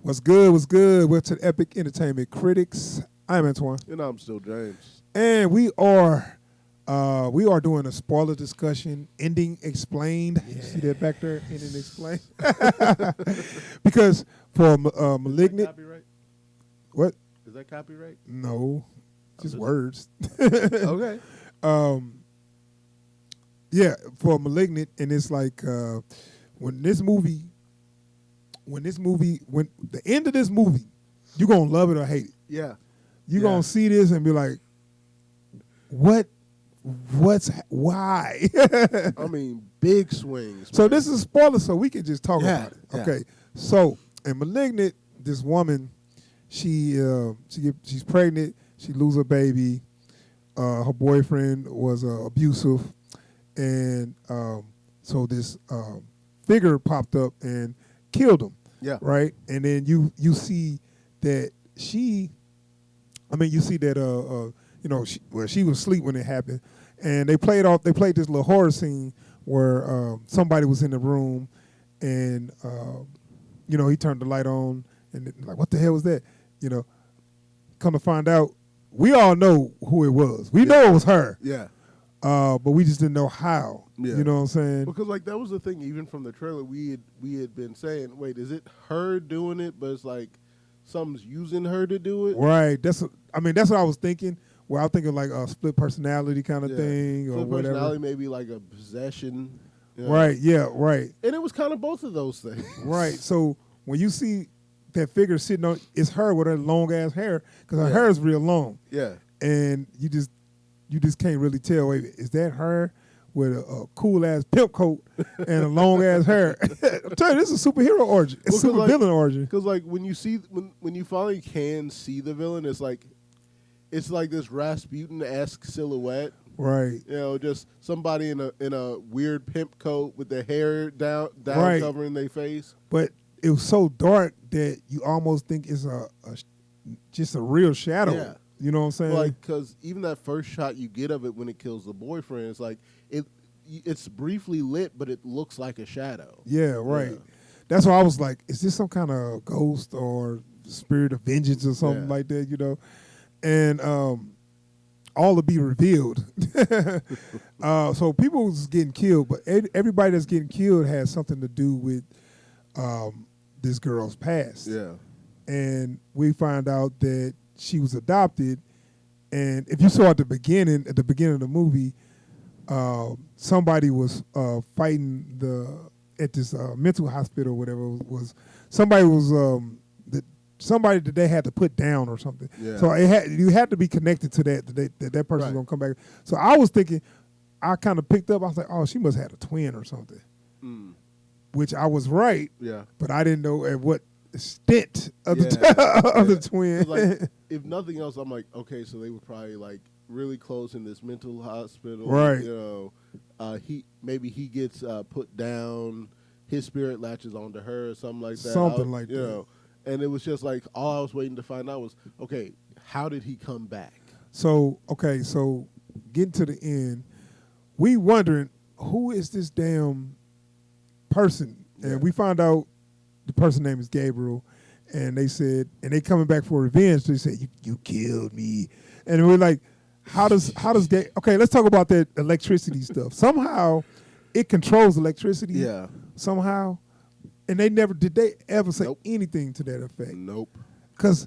What's good? What's good? We're to the Epic Entertainment Critics. I'm Antoine, And I'm still James. and we are doing a spoiler discussion. Ending explained. You see that back there? Ending explained. Because for Malignant, Is that copyright? what? Is that copyright? No, just just- words. Okay. Yeah, for Malignant, and it's like when the end of this movie, you're gonna love it or hate it. Yeah. You're Yeah. gonna see this and be like, why? I mean, big swings. So man. this is a spoiler, so we can just talk Yeah, about it. yeah. Okay. So in Malignant, this woman, she's pregnant, she loses her baby, her boyfriend was abusive, and so this figure popped up and killed him. Yeah. Right? And then you see that she was asleep when it happened, and they played this little horror scene where somebody was in the room, and he turned the light on, and like, what the hell was that? Come to find out, we all know who it was. We know it was her, Yeah. but we just didn't know how. Yeah. You know what I'm saying? Because like that was the thing. Even from the trailer, we had been saying, wait, is it her doing it? But it's like something's using her to do it. Right. That's what I was thinking. Well, I was thinking like a split personality kind of Yeah. thing or Split whatever. personality, maybe like a possession. you know. Right. Yeah. Right. And it was kind of both of those things. Right. So when you see that figure sitting on, it's her with her long ass hair, because her Yeah. hair is real long, Yeah. and you just can't really tell. Wait, is that her with a cool ass pimp coat and a long ass hair? I'm telling you, this is a superhero origin. It's Well, 'cause, super villain origin. Because like when you see when you finally can see the villain, it's like this Rasputin-esque silhouette. Right. Just somebody in a weird pimp coat with their hair down Right. covering their face. But it was so dark that you almost think it's just a real shadow. Yeah. You know what I'm saying? Like, because even that first shot you get of it when it kills the boyfriend, it's like it's briefly lit, but it looks like a shadow. yeah, right. Yeah. That's why I was like, is this some kind of ghost or spirit of vengeance or something Yeah. like that, And all to be revealed. So people was getting killed, but everybody that's getting killed has something to do with this girl's past. Yeah. And we find out that she was adopted. And if you saw at the beginning of the movie, somebody was fighting at this mental hospital, or whatever it was. Somebody was somebody that they had to put down or something. Yeah. So you had to be connected to that person's Right. gonna come back. So I was thinking, I kind of picked up. I was like, oh, she must have had a twin or something, Mm. which I was right, Yeah. but I didn't know at what extent of Yeah. the twin. 'Cause, like, if nothing else, I'm like, okay, so they were probably like really close in this mental hospital. Right. He gets put down. His spirit latches onto her or something like that. Something like that. And it was just like all I was waiting to find out was, okay, how did he come back? So getting to the end, we wondering who is this damn person, and Yeah. we found out the person's name is Gabriel, and they said, and they coming back for revenge. They said, you killed me, and we're like, how does okay? Let's talk about that electricity stuff. Somehow, it controls electricity. Yeah. Somehow, and they ever say Nope. anything to that effect? Nope. Because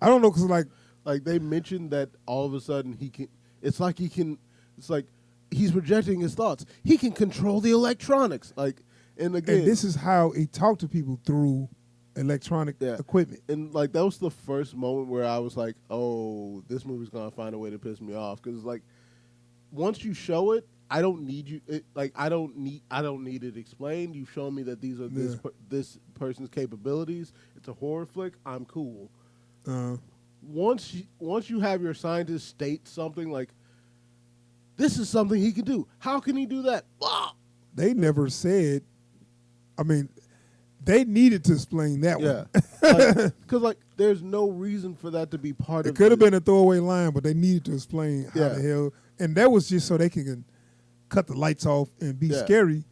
I don't know. Because Like they mentioned that all of a sudden he can. It's like he's projecting his thoughts. He can control the electronics. And again, and this is how he talked to people through electronic Yeah. equipment. And like that was the first moment where I was like, "Oh, this movie's gonna find a way to piss me off." Because like, once you show it, I don't need you. I don't need it explained. You've shown me that these are this person's capabilities. It's a horror flick. I'm cool. Once you have your scientist state something like, "This is something he can do. How can he do that?" Blah. They never said. I mean, they needed to explain that Yeah, one. because there's no reason for that to be part of. It could have been a throwaway line, but they needed to explain how Yeah. the hell. And that was just so they can cut the lights off and be Yeah. scary.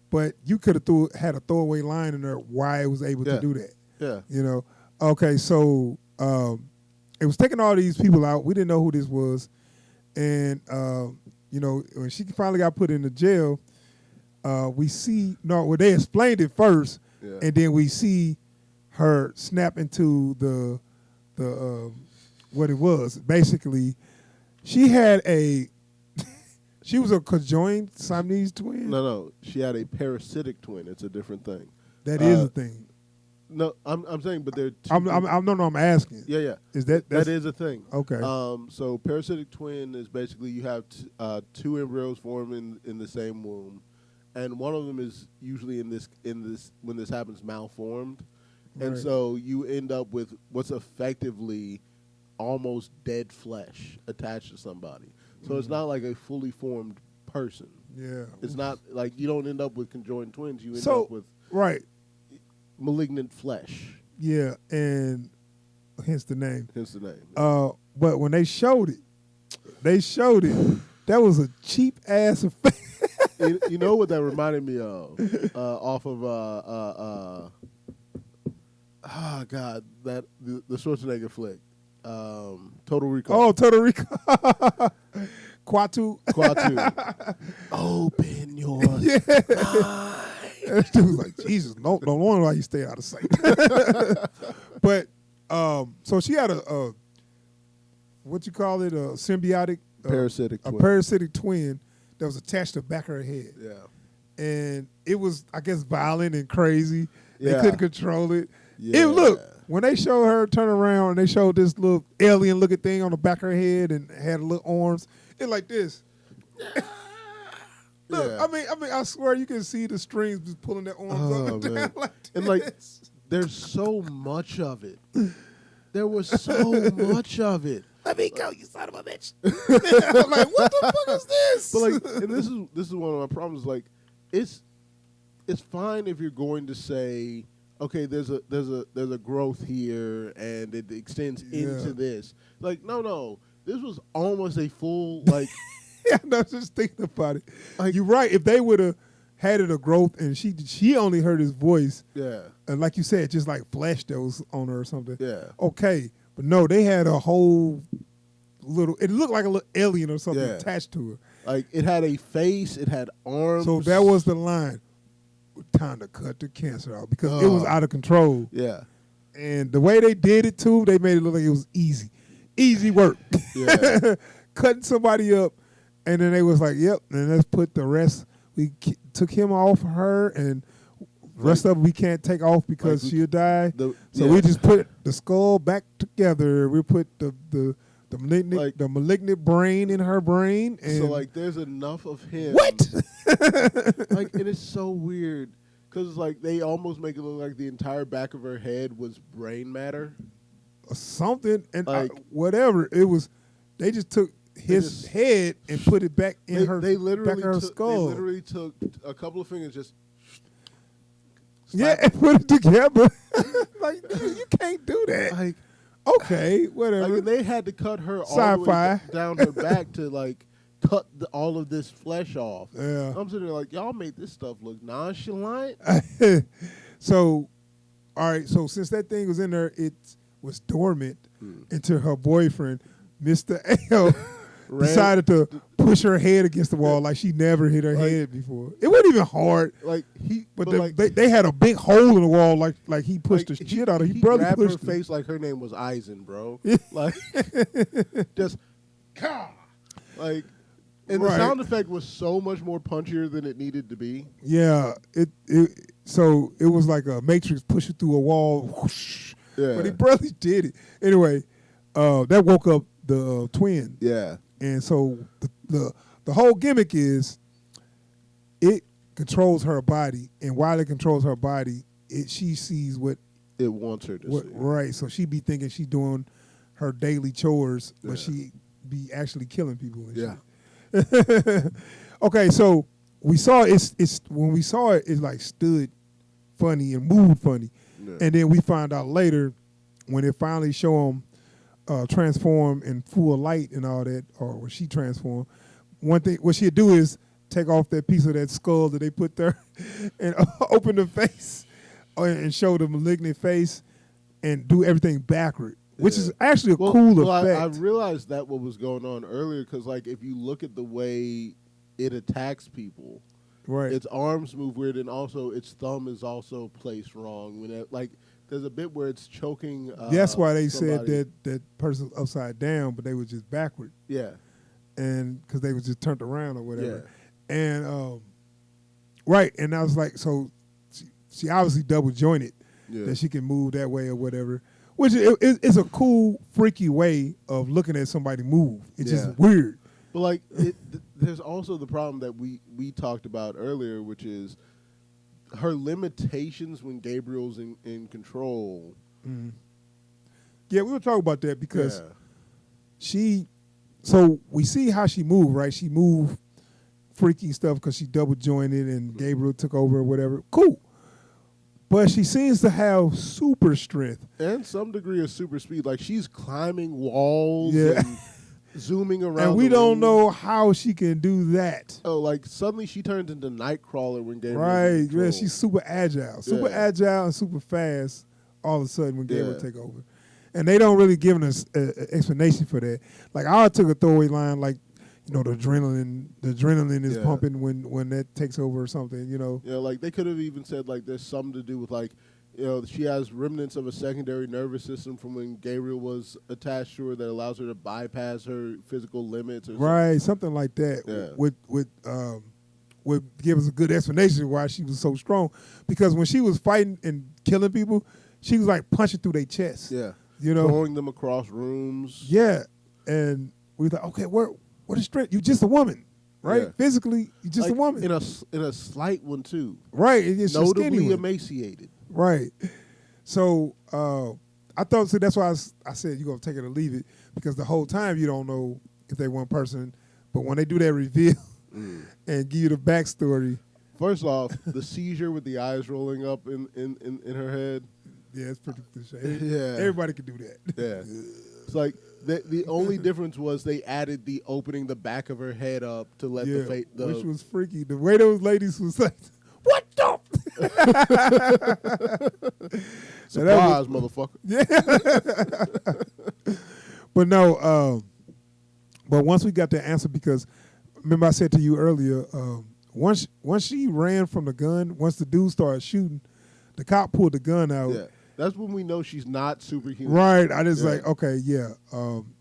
But you could have had a throwaway line in there why it was able to Yeah. do that. Yeah. You know, Okay, so it was taking all these people out. We didn't know who this was, and when she finally got put into jail, we see they explained it first, and then we see her snap into the what it was. Basically, she had she was a conjoined Siamese twin. No, she had a parasitic twin. It's a different thing. That is a thing. No, I'm saying, but they're. I'm asking. Yeah. Is that is a thing? Okay. So parasitic twin is basically you have two embryos formed in the same womb, and one of them is usually in this when this happens malformed, and so you end up with what's effectively almost dead flesh attached to somebody. So it's not like a fully formed person. Yeah. It's not like you don't end up with conjoined twins. You end up with malignant flesh. Yeah, and hence the name. But when they showed it, that was a cheap ass effect. You know what that reminded me of? Off of the Schwarzenegger flick. Total Recall. Oh, Total Recall. Quatu. Open your mind. That dude was like, Jesus, no wonder why you stay out of sight. But so she had a what you call it, a symbiotic parasitic twin that was attached to the back of her head. Yeah. And it was, I guess, violent and crazy. They couldn't control it. Yeah. When they showed her turn around and they showed this little alien looking thing on the back of her head and had little arms, it like this. Look, yeah. I mean, I swear you can see the strings just pulling their arms up and down like this. And like, there's so much of it. There was so much of it. Let me go, you son of a bitch. I'm like, what the fuck is this? But like, and this is one of my problems. Like, it's fine if you're going to say, okay, there's a growth here and it extends into this. Like, no, this was almost a full like. Yeah, no, just thinking about it. Like, you're right. If they would have had it a growth and she only heard his voice, and like you said, just like flesh that was on her or something. Yeah. Okay, but no, they had a whole little. It looked like a little alien or something attached to her. Like it had a face, it had arms. So that was the line. Time to cut the cancer out because it was out of control. Yeah. And the way they did it too, they made it look like it was easy work. Yeah. Cutting somebody up. And then they was like, yep, and let's put the rest. We took him off her, and the rest of it we can't take off because she'll die. So we just put the skull back together. We put the malignant brain in her brain. And so like there's enough of him. What? Like it is so weird because like they almost make it look like the entire back of her head was brain matter. Or something, and whatever. It was, they just took his head and put it back in her back of her skull. They literally took a couple of fingers, just and put it together. Like you can't do that. Like okay, whatever. Like, they had to cut her all the way down her back to like cut all of this flesh off. Yeah, I'm sitting there like y'all made this stuff look nonchalant. So, all right. So since that thing was in there, it was dormant until her boyfriend, Mr. L. decided to push her head against the wall like she never hit her head before. It wasn't even hard. They had a big hole in the wall like he pushed the shit out of her. He brother grabbed pushed her face like her name was Eisen, bro. Like just like, and the sound effect was so much more punchier than it needed to be. Yeah, so it was like a Matrix pushing through a wall. Whoosh, but he barely did it. Anyway, that woke up the twin. Yeah. And so the whole gimmick is it controls her body, and while it controls her body, she sees what it wants her to see. Right. So she be thinking she's doing her daily chores, but she be actually killing people and shit. Okay, so we saw it's when we saw it, it like stood funny and moved funny. Yeah. And then we found out later when it finally show them transform in full light and all that, or when she transformed, one thing what she'd do is take off that piece of that skull that they put there and open the face and show the malignant face, and do everything backward, which is Yeah. actually a cool well, effect. I realized that what was going on earlier because, like, if you look at the way it attacks people, Right. its arms move weird, and also its thumb is also placed wrong. When it, like, there's a bit where it's choking. That's why they somebody. said that person's upside down, but they were just backward, Yeah, and because they was just turned around or whatever. yeah, And right, and I was like, so she obviously double jointed yeah. that she can move that way or whatever, which is a cool, freaky way of looking at somebody move. It's Yeah. just weird. But like, there's also the problem that we talked about earlier, which is her limitations when Gabriel's in control. Mhm. Yeah, we were talking about that because Yeah. so we see how she moved, right? She moved freaky stuff because she double jointed and Gabriel took over or whatever. Cool. But she seems to have super strength. And some degree of super speed. Like, she's climbing walls Yeah. and zooming around. And we the don't room. know how she can do that. Oh, like, suddenly she turns into Nightcrawler when Gabriel's Right. in Yeah, control. she's super agile. Super Yeah. agile and super fast all of a sudden when Gabriel Yeah. take over. And they don't really give us an explanation for that. Like, I took a throwaway line like, the adrenaline is Yeah. pumping when that takes over or something, Like, they could have even said, like, there's something to do with, like, she has remnants of a secondary nervous system from when Gabriel was attached to her that allows her to bypass her physical limits. Or Right, something like that Yeah. would give us a good explanation why she was so strong. Because when she was fighting and killing people, she was like punching through their chest. Yeah. You Throwing them across rooms. Yeah, and we thought, okay, what is strength? You're just a woman, right? Yeah. Physically, you're just Like, a woman, in a slight one too. right? It's just skinny Notably one. emaciated. Right. So I thought, so that's why I said you're gonna take it or leave it, because the whole time you don't know if they one person, but when they do that reveal and give you the backstory, First off, the seizure with the eyes rolling up in her head. yeah, it's pretty cliche. Yeah. Everybody could do that. Yeah. It's like the only difference was they added the opening the back of her head up to let Yeah, the which was freaky. The way those ladies was like, what the? surprise, motherfucker. Yeah. But no, but once we got the answer, because remember I said to you earlier, once she ran from the gun, once the dude started shooting, the cop pulled the gun out. Yeah. That's when we know she's not superhuman. Right. I just Yeah. like, okay, yeah,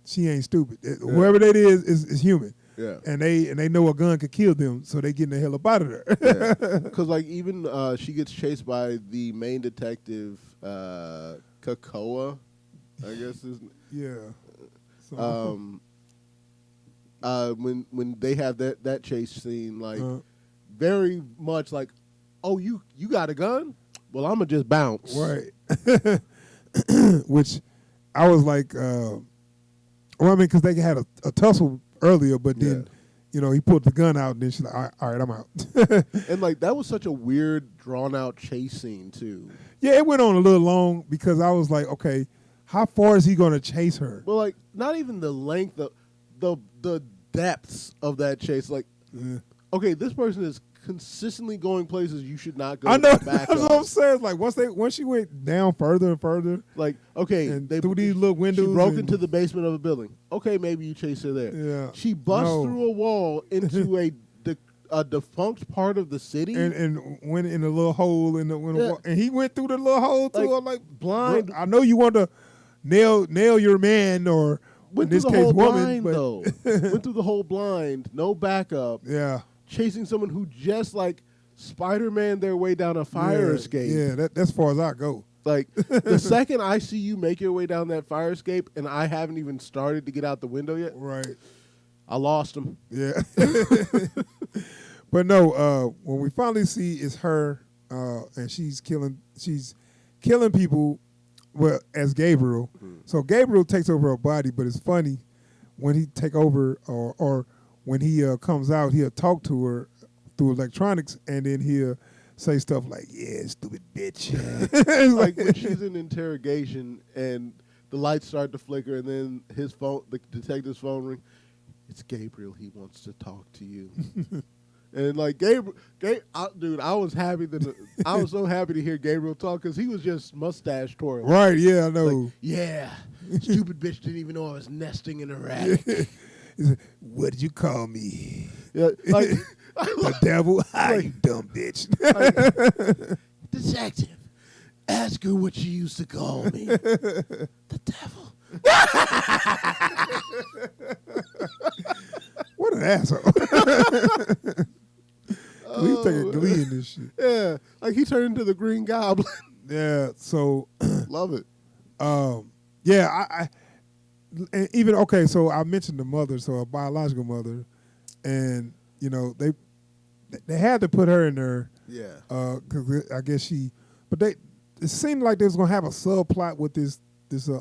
she ain't stupid. Whoever that is human. Yeah. And they know a gun could kill them, so they getting the hell up out of there. Yeah. Because, like, even she gets chased by the main detective, Kakoa, I guess is. Yeah. So, When they have that chase scene, like, very much like, oh, you got a gun? Well, I'm gonna just bounce. right. Which I was like, well, I mean, because they had a tussle earlier, but then, he pulled the gun out, and then she's like, all right, I'm out. And, like, that was such a weird, drawn out chase scene too. Yeah, it went on a little long because I was like, okay, how far is he going to chase her? But, like, not even the length of the depths of that chase. Like, okay, this person is consistently going places you should not go. I know. Back That's up. what I'm saying. Like once she went down further and further, Like, okay, and through these little windows, she broke and- into the basement of a building. Okay, maybe you chase her there. Yeah. She busts No. through a wall into a defunct part of the city. and went in a little hole in the Yeah. and he went through the little hole too. Like, I'm like, blind. bro, I know you want to nail your man, or Went in through this the case whole woman, blind but though. Went through the whole blind, no backup, yeah, chasing someone who just like Spider-Man their way down a fire yeah, escape. Yeah, that's as far as I go. Like, the second I see you make your way down that fire escape and I haven't even started to get out the window yet, Right. I lost him. Yeah. But no, when we finally see it's her, and she's killing people, well, as Gabriel. So Gabriel takes over her body, but it's funny when he take over or when he comes out, he'll talk to her through electronics, and then he'll say stuff like, "Yeah, stupid bitch." It's Like when she's in interrogation and the lights start to flicker and then the detective's phone ring. It's Gabriel. He wants to talk to you. And like dude, I was happy I was so happy to hear Gabriel talk because he was just mustache twirling. Right? Yeah, I know. Like, yeah, stupid bitch didn't even know I was nesting in her attic. What did you call me? Yeah, like The devil? Hi, you dumb bitch. Detective, ask her what she used to call me. The devil. What an asshole. He's taking glee in this shit. Yeah, like he turned into the Green Goblin. Yeah, so Love it. yeah, I and even okay, so I mentioned the mother, so a biological mother, and you know they had to put her in there, Yeah. because I guess it seemed like they was gonna have a subplot with this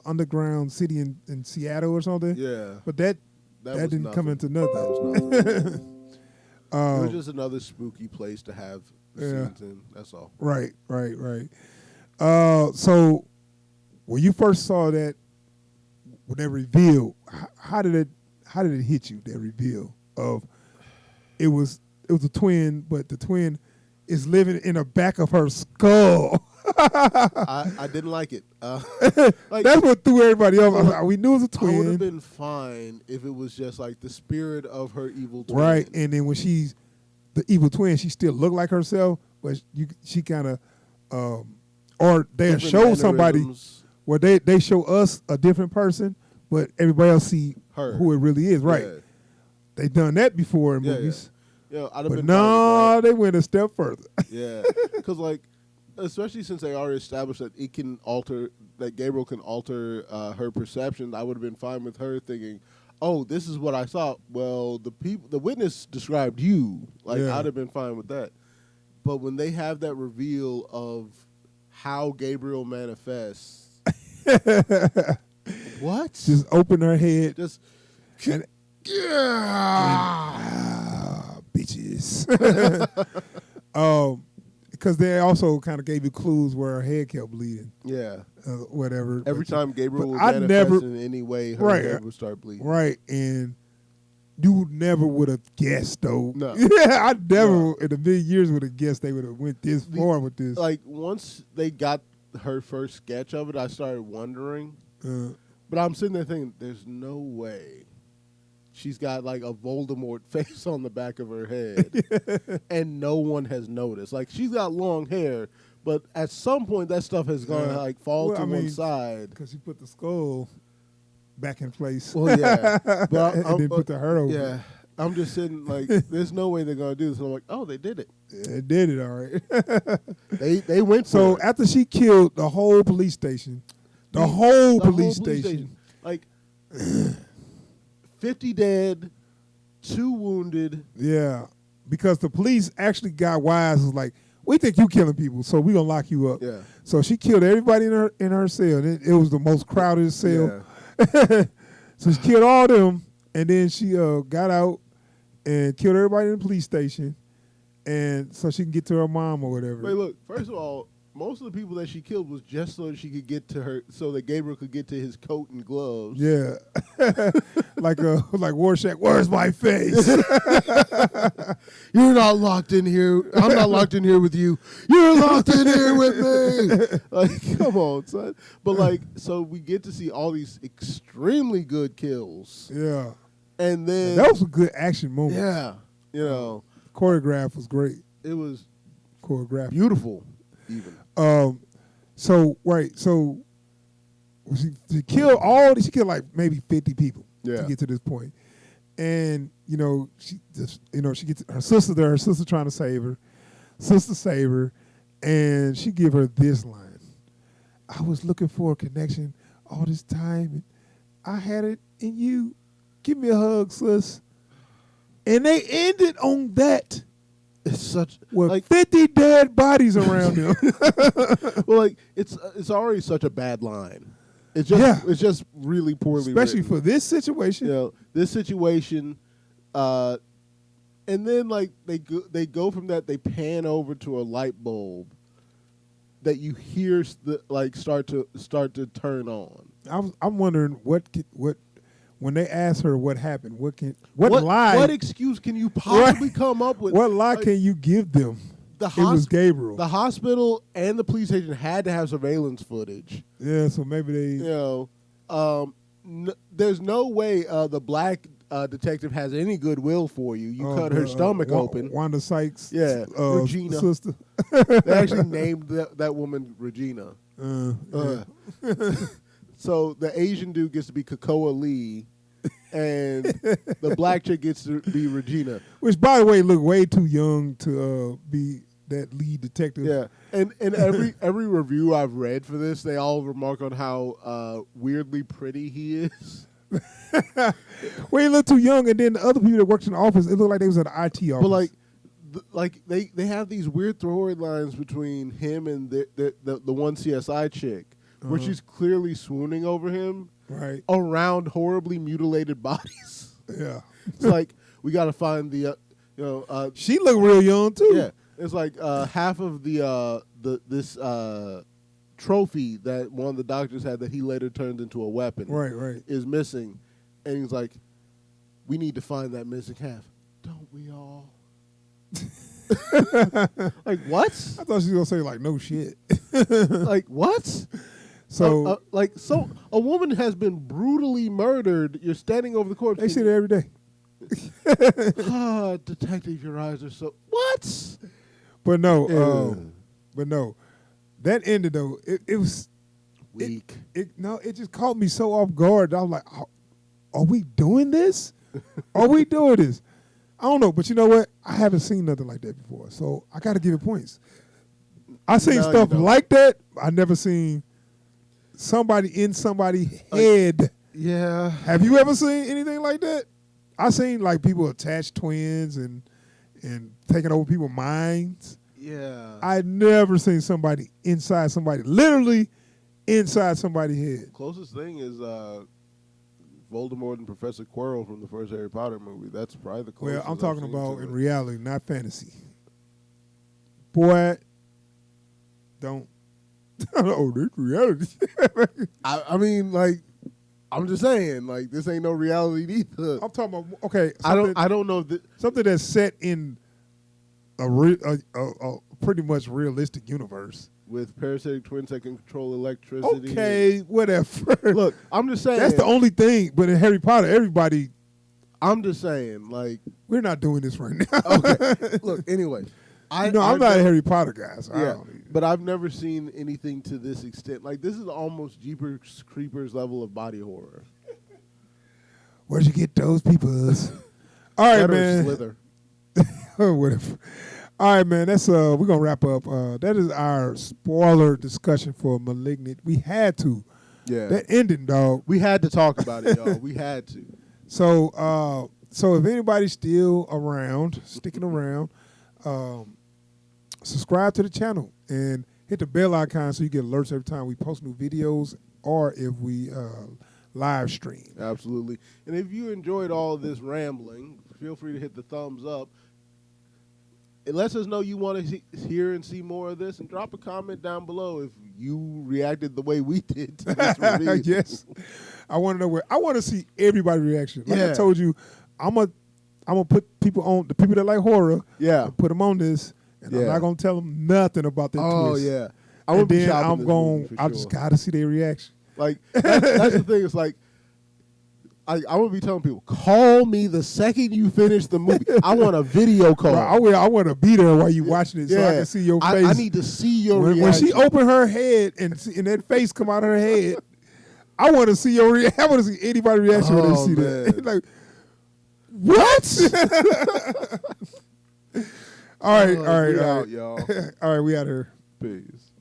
underground city in Seattle or something. Yeah. But that was didn't come nothing. into nothing. That was nothing. It was Um, just another spooky place to have the Yeah. scenes in. That's all. Right. So when you first saw that, when they revealed, how did it hit you? That reveal of it was a twin, but the twin is living in the back of her skull. I didn't like it. Like, That's what threw everybody off. I was like, we knew it was a I would have twin, been fine if it was just like the spirit of her evil twin. right? And then when she's the evil twin, she still looked like herself, but she kind of, or they Different show somebody. mannerisms. Well, they show us a different person, but everybody else see Her. who it really is, right? Yeah. They done that before in Yeah, movies, Yeah, I'd have but been no, they went a step further. fine with that. Yeah, because like, especially since they already established that that Gabriel can alter her perception, I would have been fine with her thinking, "Oh, this is what I saw." Well, the witness described you. Like, Yeah. I'd have been fine with that. But when they have that reveal of how Gabriel manifests, what? Just open her head, Just and, bitches. Because they also kind of gave you clues where her head kept bleeding, yeah. whatever. Every time Gabriel would I manifest never- in any way, her Right. head would start bleeding. Right, and you never would have guessed, though. No. Yeah, I never No. in a million years would have guessed they would have went this far with this. Like, once they got her first sketch of it, I started wondering. But I'm sitting there thinking, there's no way she's got like a Voldemort face on the back of her head, and no one has noticed. Like, she's got long hair, but at some point that stuff has gone Yeah. like fall Well, to I one mean, side. Because she put the skull back in place. Well, yeah, but and then put the hurt over. yeah. I'm just sitting like, there's no way they're gonna do this. And I'm like, oh, they did it. Yeah, it did it all right. They went So for it. after she killed the whole police station, the whole police station. Like 50 dead, 2 wounded. Yeah, because the police actually got wise. Was like, we think you killing people, so we gonna lock you up. Yeah. So she killed everybody in her cell. And it was the most crowded cell. Yeah. So she killed all them, and then she got out and killed everybody in the police station, and so she can get to her mom or whatever. Wait, look. First of all, most of the people that she killed was just so she could get to her, so that Gabriel could get to his coat and gloves. Yeah, like Warshak. Where's my face? You're not locked in here. I'm not locked in here with you. You're locked in here with me. Like, come on, son. But like, so we get to see all these extremely good kills, Yeah, and then that was a good action moment. yeah, you know, Choreograph was great. it was Choreograph. beautiful, even. So she killed she killed like maybe 50 people Yeah. to get to this point. And, she just, she gets her sister there, her sister trying to save her. Sister save her, and she give her this line. I was looking for a connection all this time, and I had it in you. Give me a hug, sis. And they ended on that. It's such With like 50 dead bodies around them. well, like it's already such a bad line. It's just really poorly Especially written. for this situation. This situation, and then like they go from that, they pan over to a light bulb that you hear start to turn on. I'm wondering what when they asked her what happened, what lie? What excuse can you possibly come up with? What lie can you give them? It was Gabriel. The hospital and the police station had to have surveillance footage. Yeah, so maybe they. There's no way the black detective has any goodwill for you. You cut her stomach open. Wanda Sykes. Yeah, Regina. Sister. They actually named that woman Regina. So the Asian dude gets to be Kakoa Lee, and the black chick gets to be Regina. Which, by the way, look way too young to be that lead detective. Yeah, and every review I've read for this, they all remark on how weirdly pretty he is. Well, he looked too young, and then the other people that worked in the office, it looked like they was at the IT office. But they have these weird throwaway lines between him and the one CSI chick, where she's clearly swooning over him, right, around horribly mutilated bodies. Yeah, it's like we got to find the she looked real young too. Yeah, it's like half of this trophy that one of the doctors had that he later turned into a weapon. Right, is missing, and he's like, we need to find that missing half. Don't we all? Like what? I thought she was gonna say like no shit. Like what? So so a woman has been brutally murdered. You're standing over the corpse. They see it every day. Detective, your eyes are so what? But no, that ended though. It was weak. It just caught me so off guard. I was like, are we doing this? Are we doing this? I don't know, but you know what? I haven't seen nothing like that before, so I got to give it points. I seen stuff like that. I never seen somebody in somebody's head. Yeah. Have you ever seen anything like that? I seen like people attach twins and taking over people's minds. Yeah. I never seen somebody inside somebody, literally inside somebody's head. Closest thing is Voldemort and Professor Quirrell from the first Harry Potter movie. That's probably the closest. Well, I'm talking about in reality, not fantasy. Boy, don't. Oh, this reality. I mean, like, I'm just saying, like, this ain't no reality either. I'm talking about I don't know something that's set in a pretty much realistic universe with parasitic twins that can control electricity. Okay, whatever. Look, I'm just saying that's the only thing. But in Harry Potter, everybody. I'm just saying, like, we're not doing this right now. Okay, look. Anyway, I'm not a Harry Potter guy. So yeah, but I've never seen anything to this extent. Like, this is almost Jeepers Creepers level of body horror. Where'd you get those people? All right, man. Slither. Whatever. All right, man. That's we're gonna wrap up. That is our spoiler discussion for Malignant. We had to. Yeah. That ending, dog. We had to talk about it, y'all. We had to. So, if anybody's still around, sticking around, subscribe to the channel and hit the bell icon so you get alerts every time we post new videos or if we live stream. Absolutely. And if you enjoyed all of this rambling, feel free to hit the thumbs up. It lets us know you want to hear and see more of this, and drop a comment down below if you reacted the way we did to this review. Yes, I want to know I want to see everybody's reaction. Like I told you, I'm gonna put people on the people that like horror. Yeah, put them on this, and I'm not gonna tell them nothing about that twist. Oh yeah, and then I just gotta see their reaction. Like that's the thing. It's like. I'm going to be telling people, call me the second you finish the movie. I want a video call. Bro, I want to be there while you watching it so I can see your face. I need to see your reaction. When she opened her head and that face come out of her head, I want to see your reaction. I want to see anybody's reaction when they see that. Like, what? All right. We out, y'all. All right, we out here. Peace.